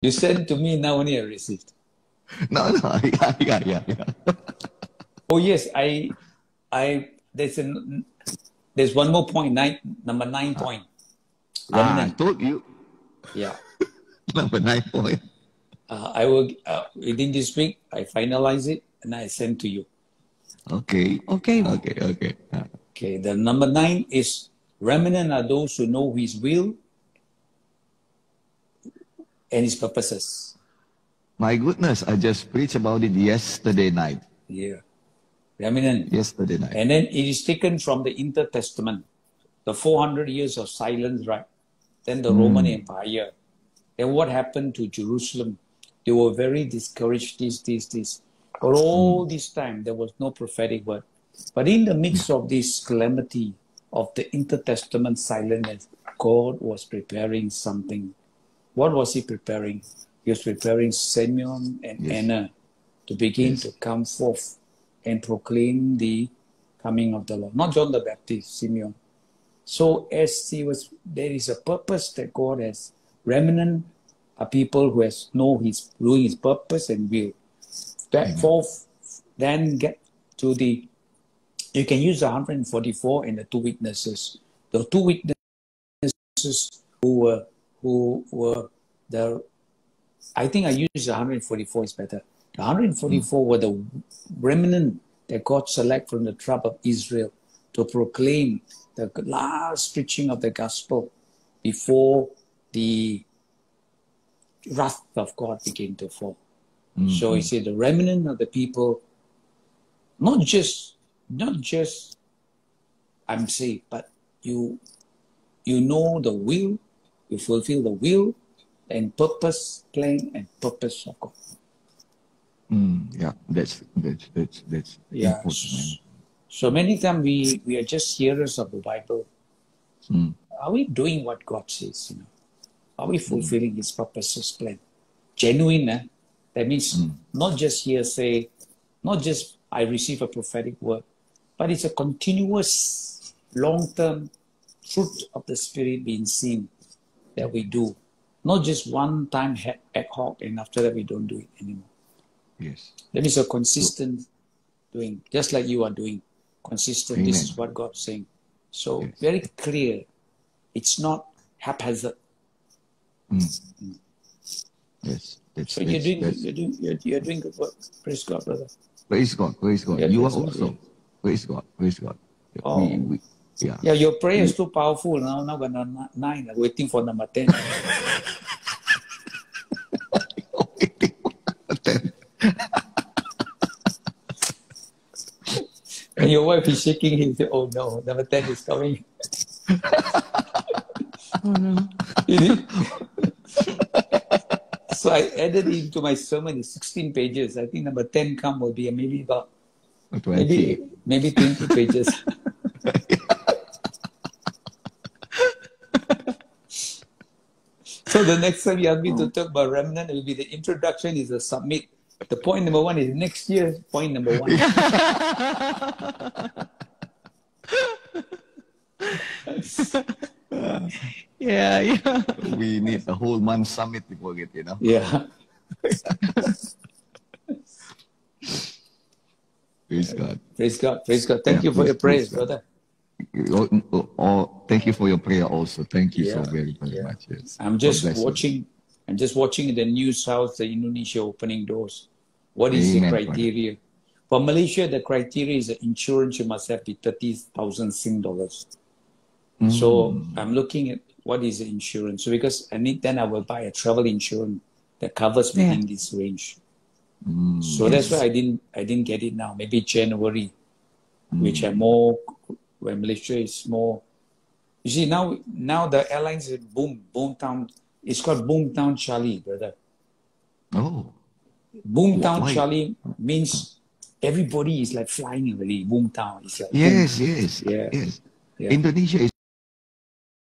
You sent to me, now only I received. No, no, yeah. Oh yes, there's one more point, number 9 point. I Remnant. told you. Yeah. Number 9 point. I will, within this week, I finalize it and I send to you. Okay. Okay, the number 9 is remnant are those who know his will and his purposes. My goodness, I just preached about it yesterday night. Yeah. Remnant. Yesterday night. And then it is taken from the Intertestament, the 400 years of silence, right? Then the Roman Empire. Then what happened to Jerusalem? They were very discouraged, this. For all this time, there was no prophetic word. But in the midst of this calamity of the intertestament silence, God was preparing something. What was he preparing? He was preparing Simeon and Anna to begin to come forth and proclaim the coming of the Lord. Not John the Baptist, Simeon. So as there is a purpose that God has. Remnant are people who know his doing his purpose and will. That forth, then get to the. You can use the 144 and the 2 witnesses. The 2 witnesses who were the. I think I use the 144 is better. The 144 were the remnant that God select from the tribe of Israel to proclaim the last preaching of the gospel before the wrath of God began to fall. So he said the remnant of the people, not just I'm saved, but you know the will, you fulfill the will and purpose, plan and purpose of God. Yeah, that's important. So many times we are just hearers of the Bible. Are we doing what God says? Are we fulfilling his purposes, plan? Genuine, that means not just hearsay, not just I receive a prophetic word, but it's a continuous, long-term fruit of the Spirit being seen that we do. Not just one time ad hoc and after that we don't do it anymore. Yes. That is a consistent doing, just like you are doing. Consistent, Amen. This is what God's saying. So very clear. It's not haphazard. Yes. So you're doing good work. Praise God, brother. Praise God. Yeah, You are praise God, also. Praise God. Oh. Yeah, your prayer is too powerful. Now we're on 9, waiting for number 10. And your wife is shaking him. Oh no, number 10 is coming. Oh no. So I added into my sermon in 16 pages. I think number 10 will be maybe about 20. maybe 20 pages. So the next time you ask me to talk about remnant, it will be the introduction is a submit. The point number 1 is next year, point number 1. Yeah. We need a whole month summit before it, Yeah. Praise God. Praise God. Thank you for your prayers, brother. Thank you for your prayer also. Thank you so very much. Yes. I'm just watching the news how the Indonesia opening doors. What is the criteria? For Malaysia, the criteria is the insurance you must have be 30,000 Sing dollars. So I'm looking at what is the insurance. So because then I will buy a travel insurance that covers within this range. So that's why I didn't get it now. Maybe January, which are more when Malaysia is more. You see now the airlines is Boomtown. It's called Boomtown Charlie, brother. Oh. Boomtown Charlie means everybody is like flying already. Boomtown is like yes. Indonesia is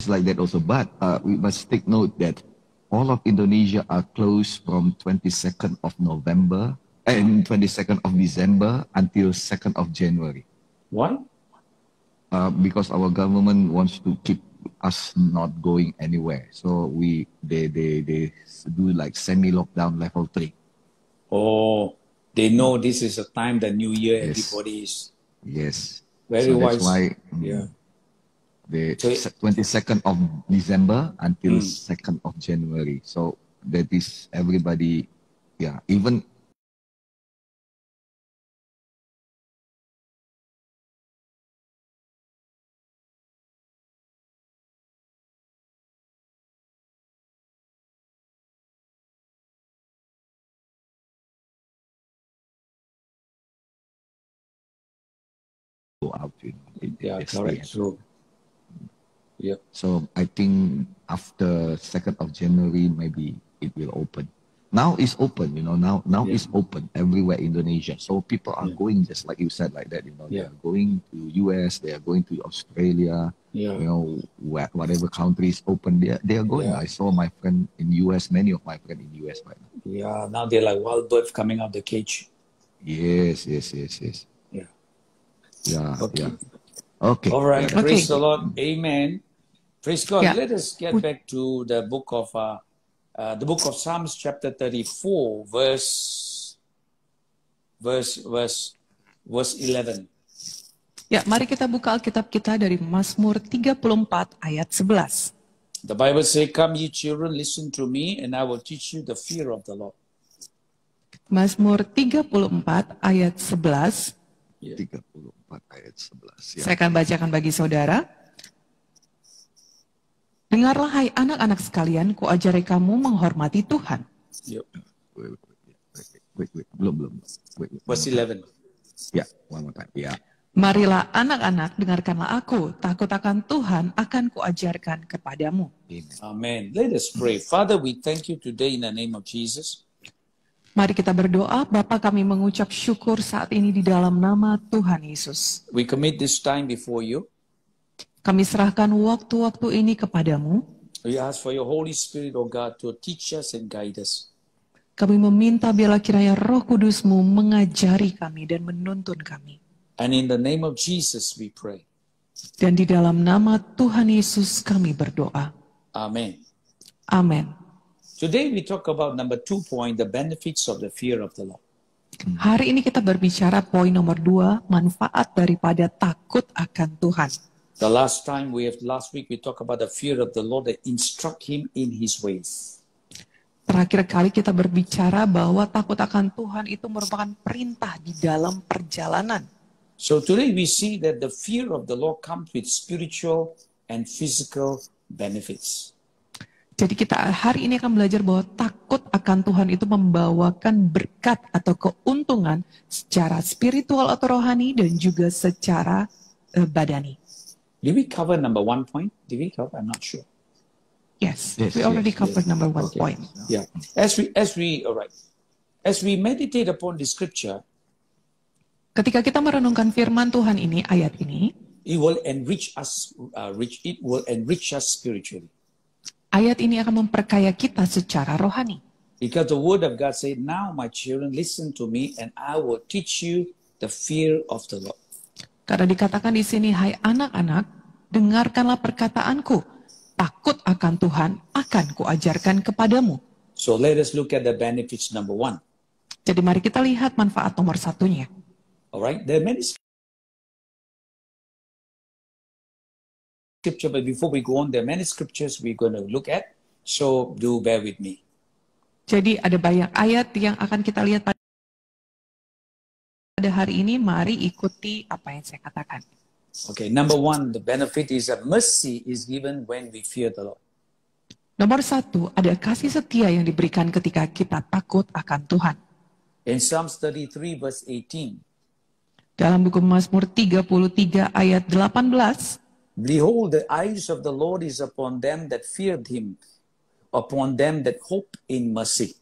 like that also, but we must take note that all of Indonesia are closed from 22nd of November and 22nd of December until 2nd of January. Why? Because our government wants to keep us not going anywhere. So they do like semi-lockdown level 3. Oh, they know this is a time, the new year, Yes. everybody is Yes. very So wise. that's why Yeah. the So 22nd of December until Mm. 2nd of January. So that is everybody, yeah, even go out, yeah, they stay correct. at So, yeah. So I think after 2nd of January, maybe it will open. Now it's open, now Yeah. it's open everywhere in Indonesia. So people are Yeah. going just like you said, like that, they Yeah. are going to US, they are going to Australia, Yeah. whatever country is open, they are going. Yeah. I saw my friend in US, many of my friends in US right now. Yeah. Now they're like wild birds coming out the cage. Yes. Yeah. Yeah, Okay. yeah. Okay. All right. Yeah, Praise Okay. the Lord. Amen. Praise God. Yeah. Let us get back to the book of Psalms, chapter 34, verse 11. Ya, mari kita buka Alkitab kita dari Mazmur 34 ayat 11. The Bible says, "Come, ye children, listen to me, and I will teach you the fear of the Lord." Mazmur 34 ayat 11. 34 ayat 11. Ya. Saya akan bacakan bagi saudara. Dengarlah hai anak-anak sekalian, kuajari kamu menghormati Tuhan. Yep. Wait. Belum. Wait. Verse 11. Ya, one more time. Ya. Marilah anak-anak, dengarkanlah aku, takut akan Tuhan akan kuajarkan kepadamu. Amen. Let us pray. Father, we thank you today in the name of Jesus. Mari kita berdoa. Bapa, kami mengucap syukur saat ini di dalam nama Tuhan Yesus. We commit this time before you. Kami serahkan waktu-waktu ini kepadamu. We ask for your Holy Spirit, oh God, to teach us and guide us. Kami meminta biarlah kiranya Roh Kudus-Mu mengajari kami dan menuntun kami. And in the name of Jesus we pray. Dan di dalam nama Tuhan Yesus kami berdoa. Amen. Amin. Today we talk about number 2 point, the benefits of the fear of the Lord. Hari ini kita berbicara poin nomor 2, manfaat daripada takut akan Tuhan. The last week we talked about the fear of the Lord, that instruct him in his ways. Terakhir kali kita berbicara bahwa takut akan Tuhan itu merupakan perintah di dalam perjalanan. So today we see that the fear of the Lord comes with spiritual and physical benefits. Jadi kita hari ini akan belajar bahwa takut akan Tuhan itu membawakan berkat atau keuntungan secara spiritual atau rohani dan juga secara badani. Did we cover number 1 point? Did we cover? I'm not sure. Yes, we already covered number 1 point. Yeah. As we meditate upon the scripture, ketika kita merenungkan firman Tuhan ini, ayat ini, it will enrich us. It will enrich us spiritually. Ayat ini akan memperkaya kita secara rohani. Because the word of God said, "Now my children, listen to me, and I will teach you the fear of the Lord." Karena dikatakan di sini, hai anak-anak, dengarkanlah perkataanku, takut akan Tuhan akan kuajarkan kepadamu. So let us look at the benefits number 1. Jadi mari kita lihat manfaat nomor 1-nya. All right, there are many scripture, but before we go on, there are many scriptures we're going to look at. So do bear with me. Jadi ada banyak ayat yang akan kita lihat pada hari ini. Mari ikuti apa yang saya katakan. Okay, number 1, the benefit is that mercy is given when we fear the Lord. Nomor 1, ada kasih setia yang diberikan ketika kita takut akan Tuhan. In Psalms 33 verse 18, dalam buku Mazmur 33 ayat 18, "Behold, the eyes of the Lord is upon them that feared him, upon them that hope in mercy."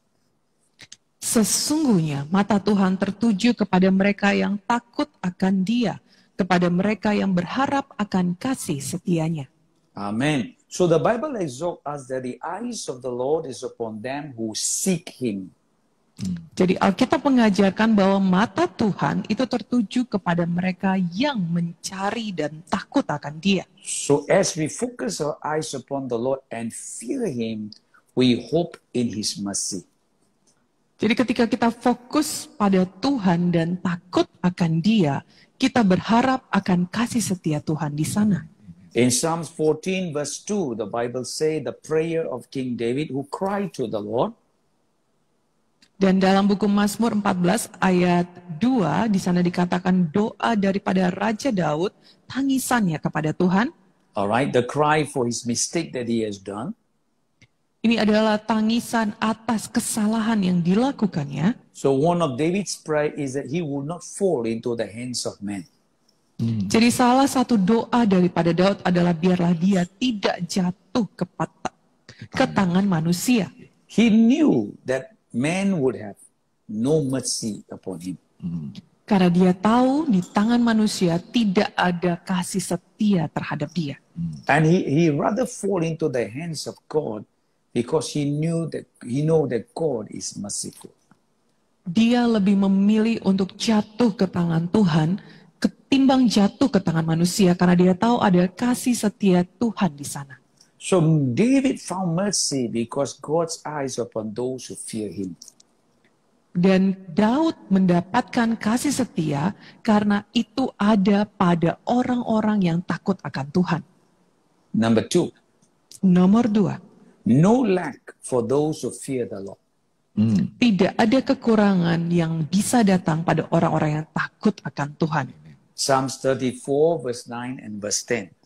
sesungguhnya mata Tuhan tertuju kepada mereka yang takut akan Dia, kepada mereka yang berharap akan kasih setianya. Amen. So the Bible exhorts us that the eyes of the Lord is upon them who seek him. Jadi Alkitab mengajarkan bahwa mata Tuhan itu tertuju kepada mereka yang mencari dan takut akan Dia. So as we focus our eyes upon the Lord and fear Him, we hope in His mercy. Jadi ketika kita fokus pada Tuhan dan takut akan Dia, kita berharap akan kasih setia Tuhan di sana. In Psalms 14 verse 2, the Bible says the prayer of King David who cried to the Lord. Dan dalam buku Mazmur 14 ayat 2, di sana dikatakan doa daripada Raja Daud, tangisannya kepada Tuhan. Alright, the cry for his mistake that he has done. Ini adalah tangisan atas kesalahan yang dilakukannya. So one of David's prayer is that he will not fall into the hands of men. Jadi salah satu doa daripada Daud adalah biarlah dia tidak jatuh ke tangan manusia. He knew that man would have no mercy upon him. Karena dia tahu di tangan manusia tidak ada kasih setia terhadap dia. And he rather fall into the hands of God because he know that God is merciful. Dia lebih memilih untuk jatuh ke tangan Tuhan ketimbang jatuh ke tangan manusia karena dia tahu ada kasih setia Tuhan di sana. So David found mercy because God's eyes upon those who fear him. Dan Daud mendapatkan kasih setia karena itu ada pada orang-orang yang takut akan Tuhan. Number 2, Nomor 2, no lack for those who fear the Lord. tidak ada kekurangan yang bisa datang pada orang-orang yang takut akan Tuhan. Psalms 34 verse 9 and verse 10.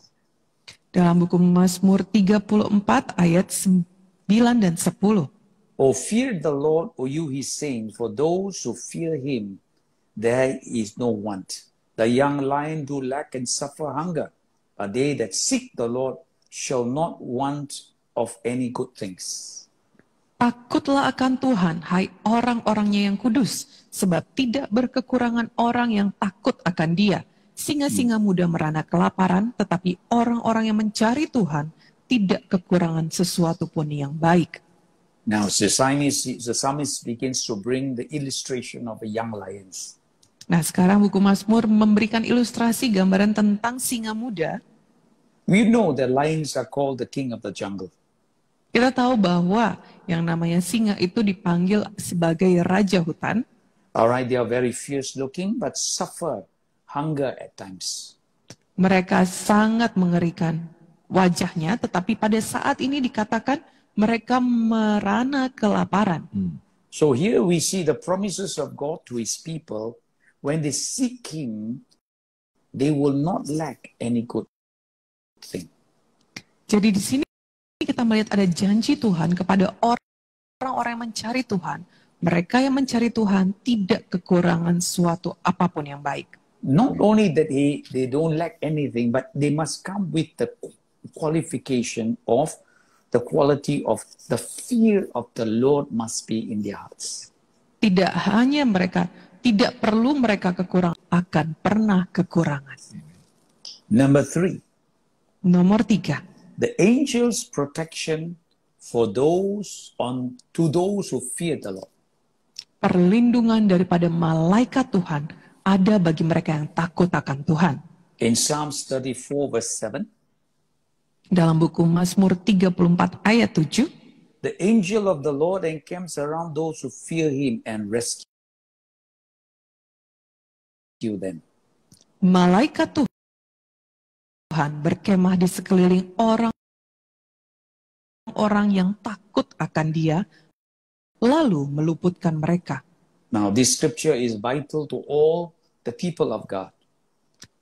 Dalam buku Mazmur 34 ayat 9 dan 10. Oh, fear the Lord, O you his saints, for those who fear him, there is no want. The young lion do lack and suffer hunger, but they that seek the Lord shall not want of any good things. Takutlah akan Tuhan, hai orang-orangnya yang kudus, sebab tidak berkekurangan orang yang takut akan Dia. Singa-singa muda merana kelaparan, tetapi orang-orang yang mencari Tuhan tidak kekurangan sesuatu pun yang baik. Now, the psalmist begins to bring the illustration of the young lions. Nah, sekarang buku Mazmur memberikan ilustrasi gambaran tentang singa muda. We know that lions are called the king of the jungle. Kita tahu bahwa yang namanya singa itu dipanggil sebagai raja hutan. Alright, they are very fierce looking, but suffer hunger at times. Mereka sangat mengerikan wajahnya, tetapi pada saat ini dikatakan mereka merana kelaparan. So here we see the promises of God to his people. When they seek him, they will not lack any good thing. Jadi di sini kita melihat ada janji Tuhan kepada orang-orang yang mencari Tuhan. Mereka yang mencari Tuhan tidak kekurangan suatu apapun yang baik. Not only that they don't lack anything, but they must come with the qualification of the quality of the fear of the Lord must be in their hearts. Tidak hanya mereka, tidak perlu mereka kekurangan, akan pernah kekurangan. Number 3, Nomor 3, the angel's protection for to those who fear the Lord. perlindungan daripada malaikat Tuhan ada bagi mereka yang takut akan Tuhan. In Psalms 34 verse 7, Dalam buku Mazmur 34 ayat 7, the angel of the Lord encamps around those who fear him and rescue them. malaikat Tuhan berkemah di sekeliling orang-orang yang takut akan Dia, lalu meluputkan mereka. Now, this scripture is vital to all the people of God.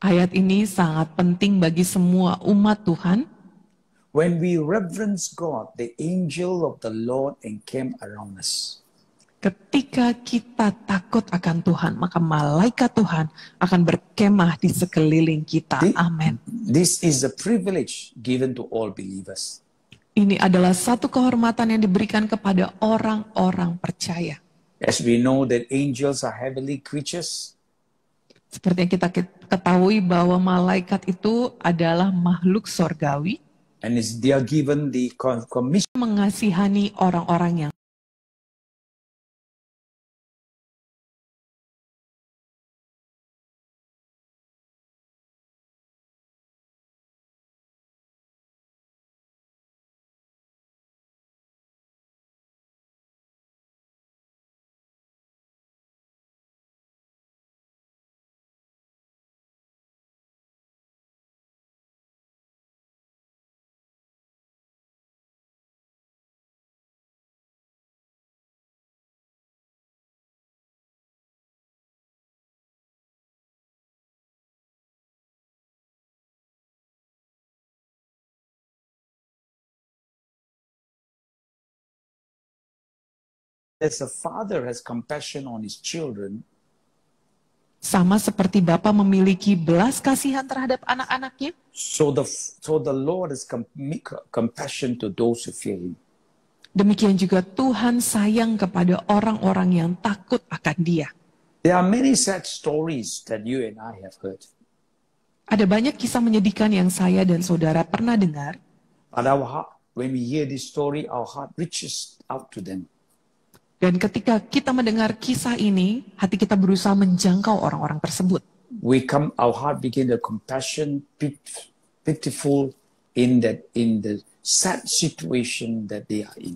Ayat ini sangat penting bagi semua umat Tuhan. When we reverence God, the angel of the Lord encamp around us. Ketika kita takut akan Tuhan, maka malaikat Tuhan akan berkemah di sekeliling kita. Amin. This is a privilege given to all believers. Ini adalah satu kehormatan yang diberikan kepada orang-orang percaya. As we know that angels are heavenly creatures, Seperti yang kita ketahui bahwa malaikat itu adalah makhluk sorgawi, and they are given the commission mengasihani orang-orang yang as a father has compassion on his children, Sama seperti Bapa memiliki belas kasihan terhadap anak-anaknya, so the Lord has compassion to those who fear him. demikian juga Tuhan sayang kepada orang-orang yang takut akan Dia. There are many sad stories that you and I have heard. Ada banyak kisah menyedihkan yang saya dan saudara pernah dengar, But our heart, when we hear this story, our heart reaches out to them. dan ketika kita mendengar kisah ini, hati kita berusaha menjangkau orang-orang tersebut. Our heart begin the compassion, pitiful in the sad situation that they are in.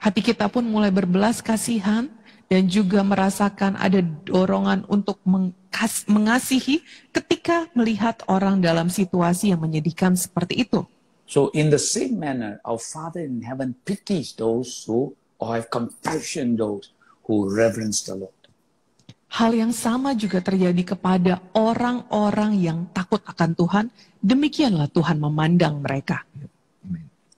Hati kita pun mulai berbelas kasihan dan juga merasakan ada dorongan untuk mengasihi ketika melihat orang dalam situasi yang menyedihkan seperti itu. So in the same manner, our Father in heaven pities those who have compassion, those who reverence the Lord. Hal yang sama juga terjadi kepada orang-orang yang takut akan Tuhan. Demikianlah Tuhan memandang mereka.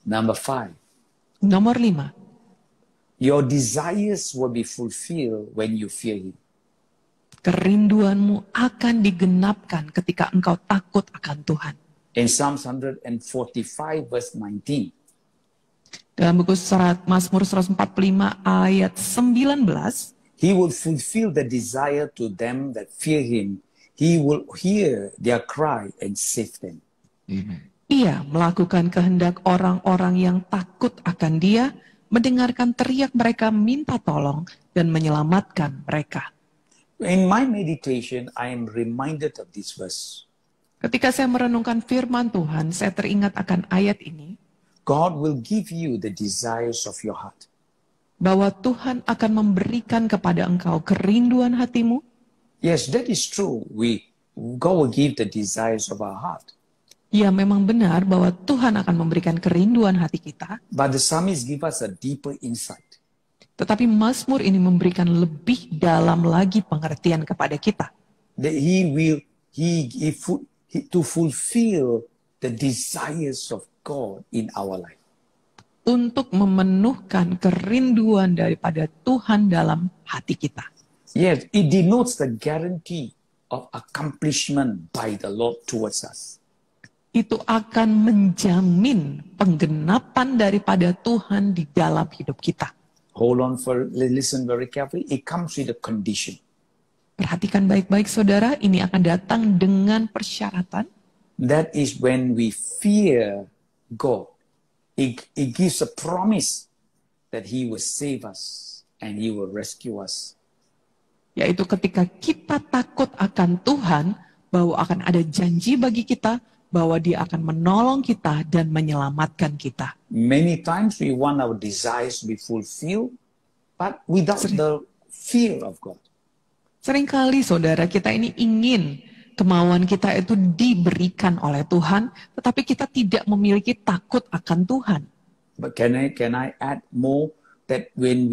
Number 5, Nomor 5, your desires will be fulfilled when you fear him. kerinduanmu akan digenapkan ketika engkau takut akan Tuhan. In Psalm 145 verse 19, Dalam buku Mazmur 145 ayat 19, he will fulfill the desire to them that fear him. He will hear their cry and save them. Amen. Ia melakukan kehendak orang-orang yang takut akan Dia, mendengarkan teriak mereka minta tolong, dan menyelamatkan mereka. In my meditation, I am reminded of this verse. Ketika saya merenungkan firman Tuhan, saya teringat akan ayat ini, God will give you the desires of your heart. bahwa Tuhan akan memberikan kepada engkau kerinduan hatimu. Yes, that is true. God will give the desires of our heart. Ya, memang benar bahwa Tuhan akan memberikan kerinduan hati kita. But the psalmist give us a deeper insight. Tetapi Mazmur ini memberikan lebih dalam lagi pengertian kepada kita. That to fulfill the desires of God in our life. Untuk memenuhkan kerinduan daripada Tuhan dalam hati kita. Yes, it denotes the guarantee of accomplishment by the Lord towards us. Itu akan menjamin penggenapan daripada Tuhan di dalam hidup kita. Listen very carefully. It comes with a condition. Perhatikan baik-baik saudara, ini akan datang dengan persyaratan. That is when we fear God. It gives a promise that He will save us and He will rescue us. Yaitu ketika kita takut akan Tuhan, bahwa akan ada janji bagi kita, bahwa Dia akan menolong kita dan menyelamatkan kita. Many times we want our desires to be fulfilled, but without the fear of God. Seringkali saudara kita ini ingin kemauan kita itu diberikan oleh Tuhan, tetapi kita tidak memiliki takut akan Tuhan. But can I add more that when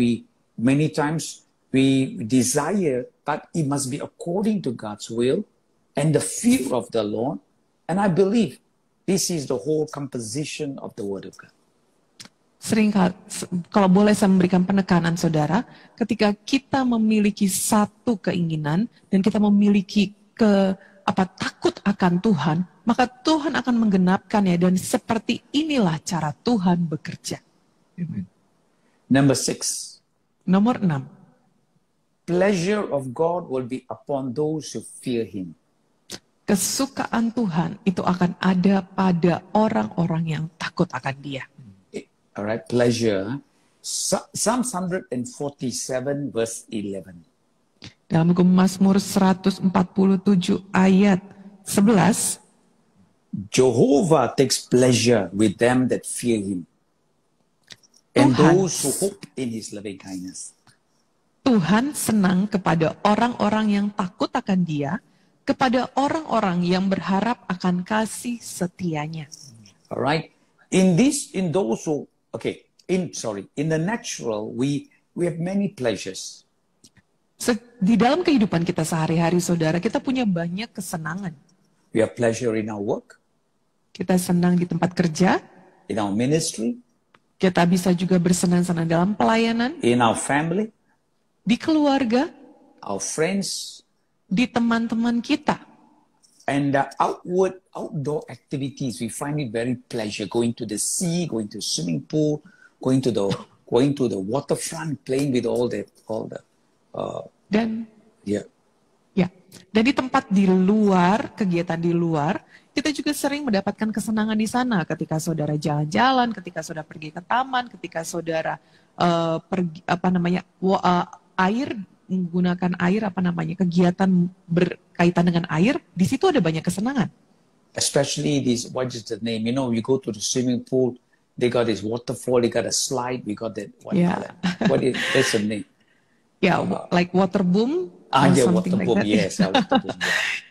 many times we desire, but it must be according to God's will and the fear of the Lord. And I believe this is the whole composition of the Word of God. Seringkali, kalau boleh saya memberikan penekanan saudara, ketika kita memiliki satu keinginan dan kita memiliki takut akan Tuhan, maka Tuhan akan menggenapkannya, dan seperti inilah cara Tuhan bekerja. Amen. Number 6. Nomor 6. Pleasure of God will be upon those who fear Him. Kesukaan Tuhan itu akan ada pada orang-orang yang takut akan Dia. Alright, pleasure. Psalm 147 verse 11. Dalam buku Mazmur 147 ayat 11, Jehovah takes pleasure with them that fear Him, and Tuhan, those who hope in His loving kindness. Tuhan senang kepada orang-orang yang takut akan Dia, kepada orang-orang yang berharap akan kasih setianya. Alright, in the natural we have many pleasures. Di dalam kehidupan kita sehari-hari, saudara, kita punya banyak kesenangan. We have pleasure in our work, Kita senang di tempat kerja, in our ministry, Kita bisa juga bersenang-senang dalam pelayanan, in our family, di keluarga, our friends, di teman-teman kita. and the outdoor activities. We find it very pleasure going to the sea, going to the swimming pool, going to the waterfront, playing with all the Dan yeah. ya, dan di tempat di luar, kegiatan di luar, kita juga sering mendapatkan kesenangan di sana ketika saudara jalan-jalan, ketika saudara pergi ke taman, ketika saudara pergi air, menggunakan air, kegiatan berkaitan dengan air, di situ ada banyak kesenangan. Especially this, what is the name? You know, you go to the swimming pool, they got this waterfall, they got a slide, we got that, that's the name? Like water boom. Water boom, yes.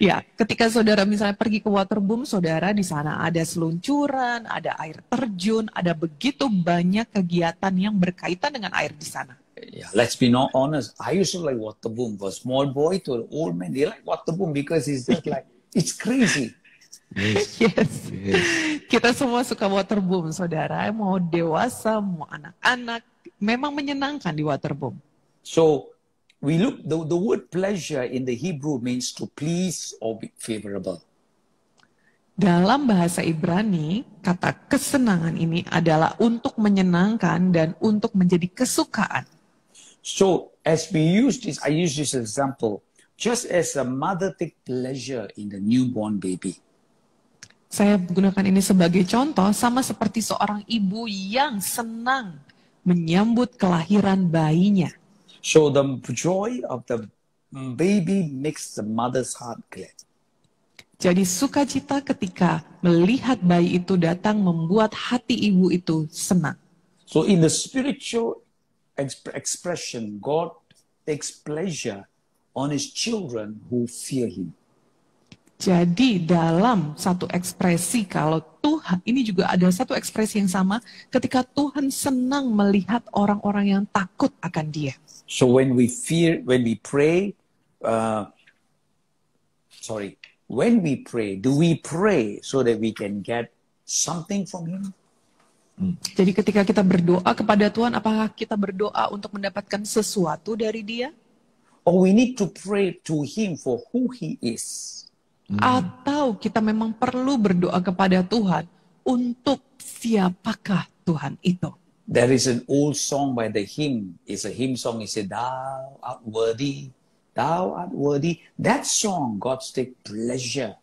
Ya, ketika saudara misalnya pergi ke water boom, saudara di sana ada seluncuran, ada air terjun, ada begitu banyak kegiatan yang berkaitan dengan air di sana. Yeah, let's be honest. I used to like water boom. For a small boy to an old man, they like water boom because it's just like, it's crazy. Yes. Kita semua suka water boom, saudara. Mau dewasa, mau anak-anak, memang menyenangkan di water boom. So we look, the word pleasure in the Hebrew means to please or be favorable. Dalam bahasa Ibrani, kata kesenangan ini adalah untuk menyenangkan dan untuk menjadi kesukaan. So as we use this, I use this example, just as a mother take pleasure in the newborn baby. Saya gunakan ini sebagai contoh, sama seperti seorang ibu yang senang menyambut kelahiran bayinya. So the joy of the baby makes the mother's heart glad. Jadi sukacita ketika melihat bayi itu datang membuat hati ibu itu senang. So in the spiritual expression, God takes pleasure on His children who fear Him. Jadi dalam satu ekspresi, kalau Tuhan, ini juga ada satu ekspresi yang sama, ketika Tuhan senang melihat orang-orang yang takut akan Dia. So when we pray, do we pray so that we can get something from Him? Jadi ketika kita berdoa kepada Tuhan, apakah kita berdoa untuk mendapatkan sesuatu dari Dia? Or we need to pray to Him for who He is? Atau kita memang perlu berdoa kepada Tuhan untuk siapakah Tuhan itu? There is an old song by the hymn. It's a hymn song. It said, "Thou art worthy, Thou art worthy." That song, God take pleasure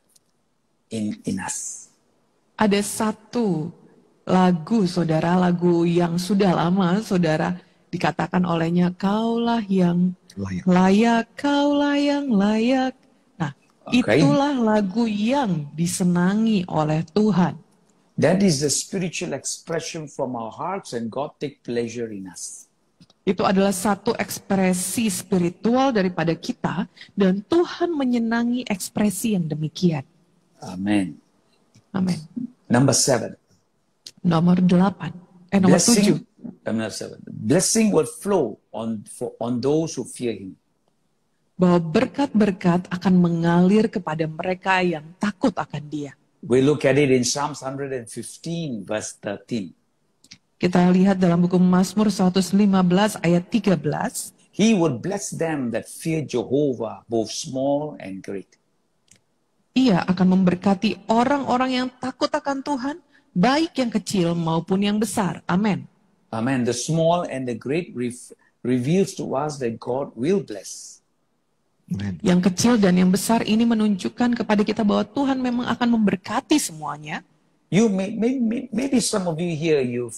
in us. Ada satu lagu, saudara, lagu yang sudah lama, saudara, dikatakan olehnya, "Kaulah yang layak, Kaulah yang layak." Nah, itulah lagu yang disenangi oleh Tuhan. That is the spiritual expression from our hearts and God take pleasure in us. Itu adalah satu ekspresi spiritual daripada kita dan Tuhan menyenangi ekspresi yang demikian. Amen. Amen. Number 7. Nomor 7. Blessing will flow on those who fear Him. Bahwa berkat-berkat akan mengalir kepada mereka yang takut akan Dia. We look at it in Psalms 115 verse 13. Kita lihat dalam buku Mazmur 115 ayat 13. He would bless them that fear Jehovah, both small and great. Ia akan memberkati orang-orang yang takut akan Tuhan, baik yang kecil maupun yang besar. Amin. Amen. The small and the great reveals to us that God will bless. Amen. Yang kecil dan yang besar ini menunjukkan kepada kita bahwa Tuhan memang akan memberkati semuanya. You maybe some of you here you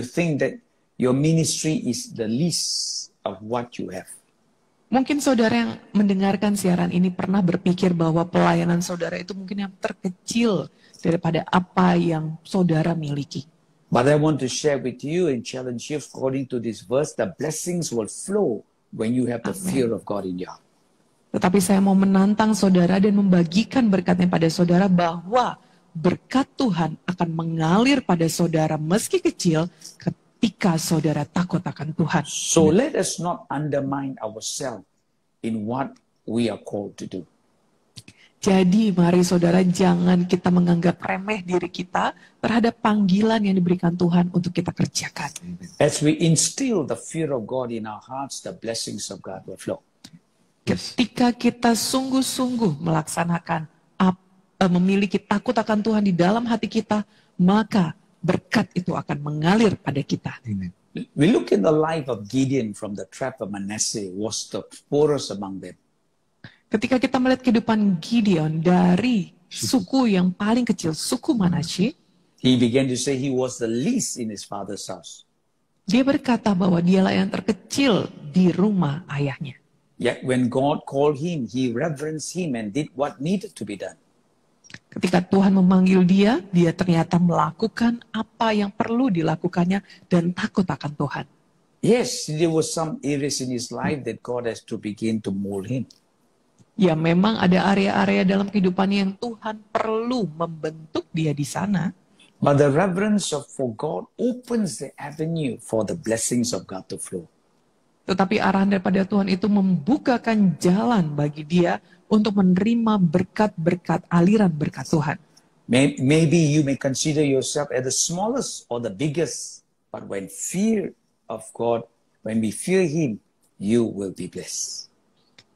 think that your ministry is the least of what you have. Mungkin saudara yang mendengarkan siaran ini pernah berpikir bahwa pelayanan saudara itu mungkin yang terkecil daripada apa yang saudara miliki. But I want to share with you and challenge you according to this verse, the blessings will flow when you have the fear of God in your heart. Tetapi saya mau menantang saudara dan membagikan berkatnya pada saudara bahwa berkat Tuhan akan mengalir pada saudara meski kecil ketika saudara takut akan Tuhan. So let us not undermine ourselves in what we are called to do. Jadi mari saudara jangan kita menganggap remeh diri kita terhadap panggilan yang diberikan Tuhan untuk kita kerjakan. As we instill the fear of God in our hearts, the blessings of God will flow. Ketika kita sungguh-sungguh melaksanakan memiliki takut akan Tuhan di dalam hati kita, maka berkat itu akan mengalir pada kita. Amen. We look in the life of Gideon from the tribe of Manasseh, was the poorest among them. Ketika kita melihat kehidupan Gideon dari suku yang paling kecil, suku Manasye, He began to say he was the least in his father's house. dia berkata bahwa dialah yang terkecil di rumah ayahnya. Yet when God called him, he reverenced him and did what needed to be done. Ketika Tuhan memanggil dia, dia ternyata melakukan apa yang perlu dilakukannya dan takut akan Tuhan. Yes, there was some areas in his life that God has to begin to mold him. Ya memang ada area-area dalam kehidupannya yang Tuhan perlu membentuk dia di sana. But the reverence for God opens the avenue for the blessings of God to flow. Tetapi arahan daripada Tuhan itu membukakan jalan bagi dia untuk menerima berkat-berkat, aliran berkat Tuhan. Maybe you may consider yourself as the smallest or the biggest, but when fear of God, when we fear Him, you will be blessed.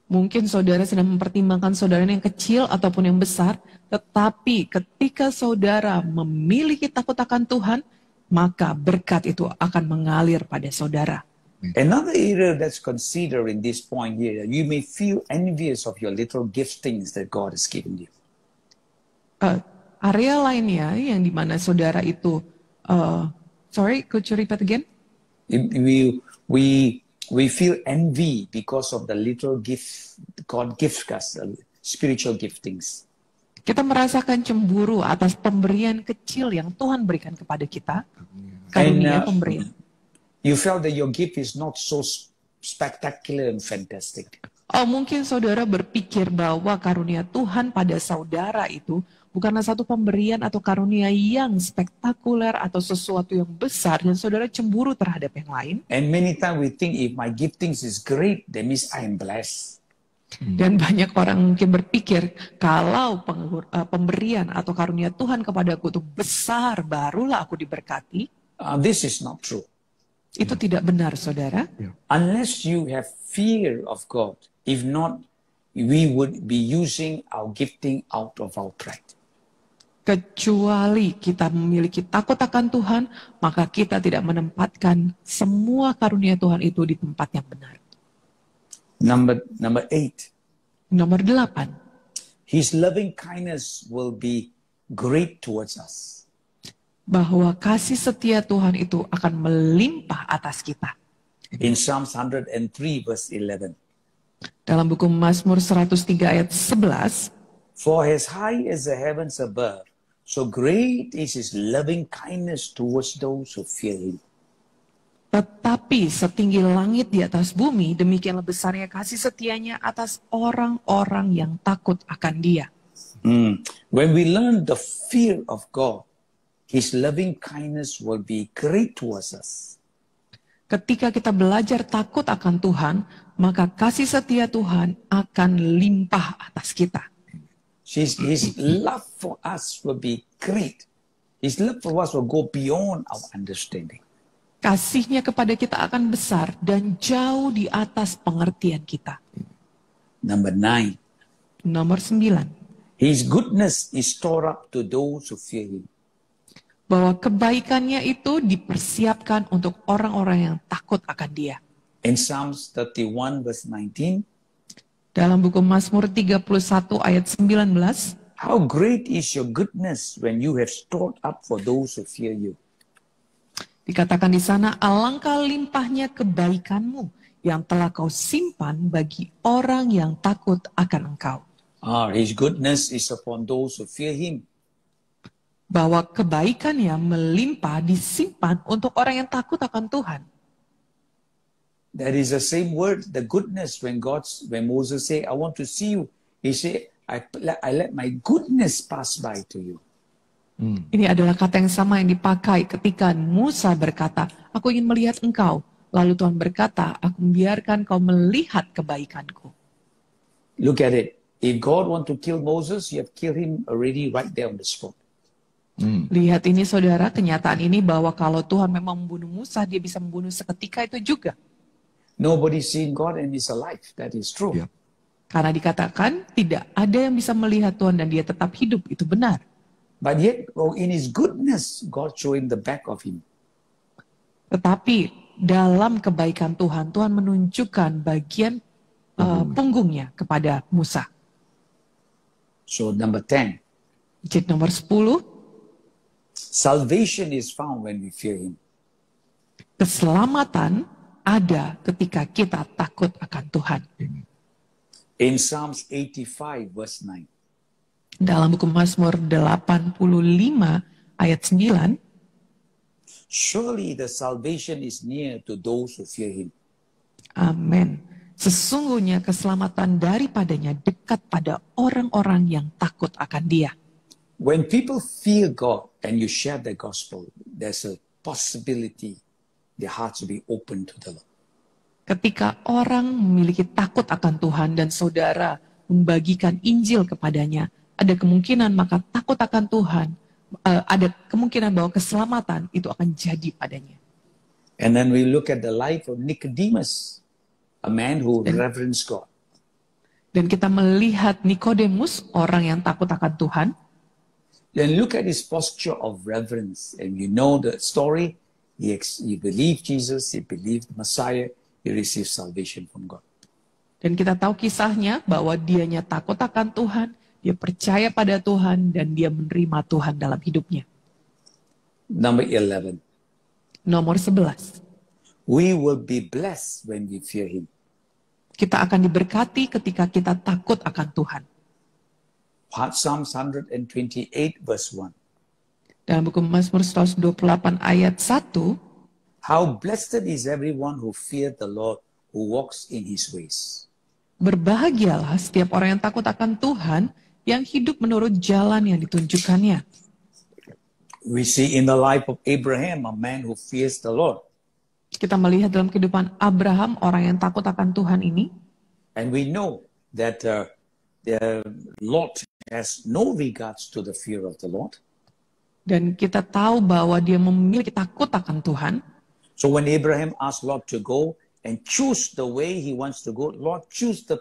Mungkin saudara sedang mempertimbangkan saudara yang kecil ataupun yang besar, tetapi ketika saudara memiliki takut akan Tuhan, maka berkat itu akan mengalir pada saudara. Another area that's considered in this point here, you may feel envious of your little giftings that God has given you. Area lainnya yang dimana saudara itu, sorry, could you repeat again? We feel envy because of the little gift God gives us, spiritual giftings. Kita merasakan cemburu atas pemberian kecil yang Tuhan berikan kepada kita. Karunia pemberian. You felt that your gift is not so spectacular and fantastic. Oh, mungkin saudara berpikir bahwa karunia Tuhan pada saudara itu bukanlah satu pemberian atau karunia yang spektakuler atau sesuatu yang besar dan saudara cemburu terhadap yang lain. And many times we think if my giftings is great, that means I am blessed. Dan banyak orang mungkin berpikir kalau pemberian atau karunia Tuhan kepadaku itu besar, barulah aku diberkati. This is not true. Itu tidak benar, saudara. Unless you have fear of God, if not, we would be using our gifting out of our pride. Kecuali kita memiliki takut akan Tuhan, maka kita tidak menempatkan semua karunia Tuhan itu di tempat yang benar. Number 8. Nomor 8. His loving kindness will be great towards us. Bahwa kasih setia Tuhan itu akan melimpah atas kita. In Psalms 103 verse 11. Dalam buku Mazmur 103 ayat 11. For as high as the heavens above, so great is his loving kindness towards those who fear him. Tetapi setinggi langit di atas bumi, demikianlah besarnya kasih setianya atas orang-orang yang takut akan dia. When we learn the fear of God, his loving kindness will be great towards us. Ketika kita belajar takut akan Tuhan, maka kasih setia Tuhan akan limpah atas kita. His love for us will be great. His love for us will go beyond our understanding. Kasihnya kepada kita akan besar dan jauh di atas pengertian kita. Number 9. Nomor 9. His goodness is stored up to those who fear him. Bahwa kebaikannya itu dipersiapkan untuk orang-orang yang takut akan dia. In Psalms 31 verse 19. Dalam buku Mazmur 31 ayat 19. How great is your goodness when you have stored up for those who fear you. Dikatakan di sana, alangkah limpahnya kebaikanmu yang telah kau simpan bagi orang yang takut akan engkau. His goodness is upon those who fear him. Bahwa kebaikannya melimpah disimpan untuk orang yang takut akan Tuhan. That is the same word, the goodness, when Moses said, I want to see you. He said, I let my goodness pass by to you. Ini adalah kata yang sama yang dipakai ketika Musa berkata, aku ingin melihat engkau. Lalu Tuhan berkata, aku membiarkan kau melihat kebaikanku. Look at it. If God want to kill Moses, you have killed him already right there on the spot. Lihat ini saudara, kenyataan ini bahwa kalau Tuhan memang membunuh Musa, dia bisa membunuh seketika itu juga. Nobody seen God and is alive. That is true. Yeah. Karena dikatakan tidak ada yang bisa melihat Tuhan dan dia tetap hidup, itu benar. But yet, in his goodness, God showed him the back of him. Tetapi dalam kebaikan Tuhan, Tuhan menunjukkan bagian punggungnya kepada Musa. So number 10, Jadi nomor 10, salvation is found when we fear him. keselamatan ada ketika kita takut akan Tuhan. In Psalms 85 verse 9, Dalam buku Mazmur 85 ayat 9, surely the salvation is near to those who fear him. amin. Sesungguhnya keselamatan daripadanya dekat pada orang-orang yang takut akan dia. When people fear God and you share the gospel, there's a possibility their hearts will be open to the Lord. Ketika orang memiliki takut akan Tuhan dan saudara membagikan Injil kepadanya, ada kemungkinan maka takut akan Tuhan, ada kemungkinan bahwa keselamatan itu akan jadi padanya. And then we look at the life of Nicodemus, a man who reverenced God. Dan kita melihat Nikodemus, orang yang takut akan Tuhan. Then look at his posture of reverence. And you know the story. He believed Jesus, he believed the Messiah, he received salvation from God. Dan kita tahu kisahnya bahwa dianya takut akan Tuhan, dia percaya pada Tuhan, dan dia menerima Tuhan dalam hidupnya. Number 11. Nomor 11. We will be blessed when we fear him. Kita akan diberkati ketika kita takut akan Tuhan. Psalms 128 verse 1. Dalam buku Mazmur 128 ayat 1, How blessed is everyone who fears the Lord, who walks in his ways. berbahagialah setiap orang yang takut akan Tuhan, yang hidup menurut jalan yang ditunjukkannya. We see in the life of Abraham, a man who fears the Lord. Kita melihat dalam kehidupan Abraham, orang yang takut akan Tuhan ini. And we know that Lot has no regards to the fear of the Lord. Dan kita tahu bahwa dia memiliki takut akan Tuhan. So when Abraham asked Lot to go and choose the way he wants to go, Lot choose the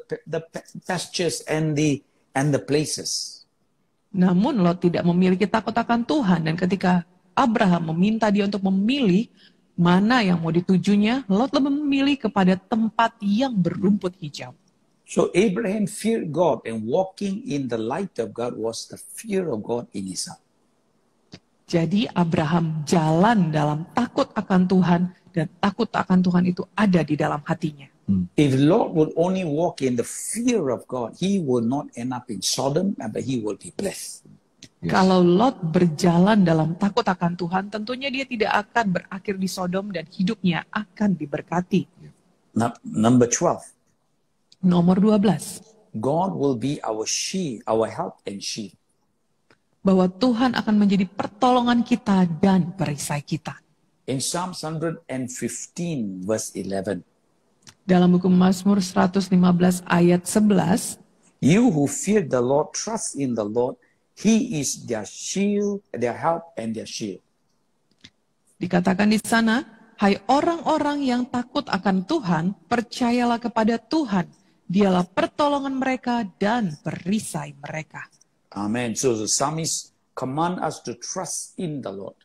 pastures and the places. Namun Lot tidak memiliki takut akan Tuhan. Dan ketika Abraham meminta dia untuk memilih mana yang mau ditujunya, Lot lebih memilih kepada tempat yang berumput hijau. So Abraham feared God, and walking in the light of God was the fear of God in his heart. Jadi Abraham jalan dalam takut akan Tuhan, dan takut akan Tuhan itu ada di dalam hatinya. If Lot would only walk in the fear of God, he will not end up in Sodom, but he will be blessed. Yes. Kalau Lot berjalan dalam takut akan Tuhan, tentunya dia tidak akan berakhir di Sodom dan hidupnya akan diberkati. Number 12. Nomor 12. God will be our shield, our help and shield. Bahwa Tuhan akan menjadi pertolongan kita dan perisai kita. In Psalm 115 verse 11, Dalam buku Mazmur 115 ayat 11, you who fear the Lord, trust in the Lord. He is their shield, their help and their shield. dikatakan di sana, hai orang-orang yang takut akan Tuhan, percayalah kepada Tuhan. Dialah pertolongan mereka dan perisai mereka. Amen. So the psalmist command us to trust in the Lord.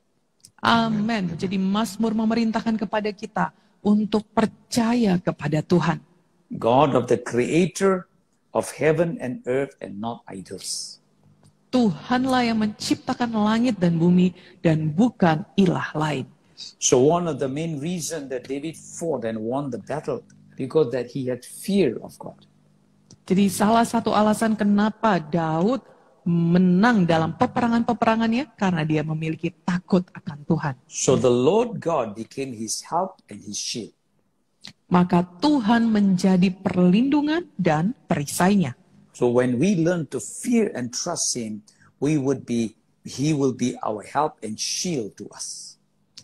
Amin. Jadi Mazmur memerintahkan kepada kita untuk percaya kepada Tuhan. God of the creator of heaven and earth and not idols. Tuhanlah yang menciptakan langit dan bumi dan bukan ilah lain. So one of the main reason that David fought and won the battle because that he had fear of God. Jadi salah satu alasan kenapa Daud menang dalam peperangan-peperangannya karena dia memiliki takut akan Tuhan. So the Lord God became his help and his shield. Maka Tuhan menjadi perlindungan dan perisainya. So when we learn to fear and trust him, he will be our help and shield to us.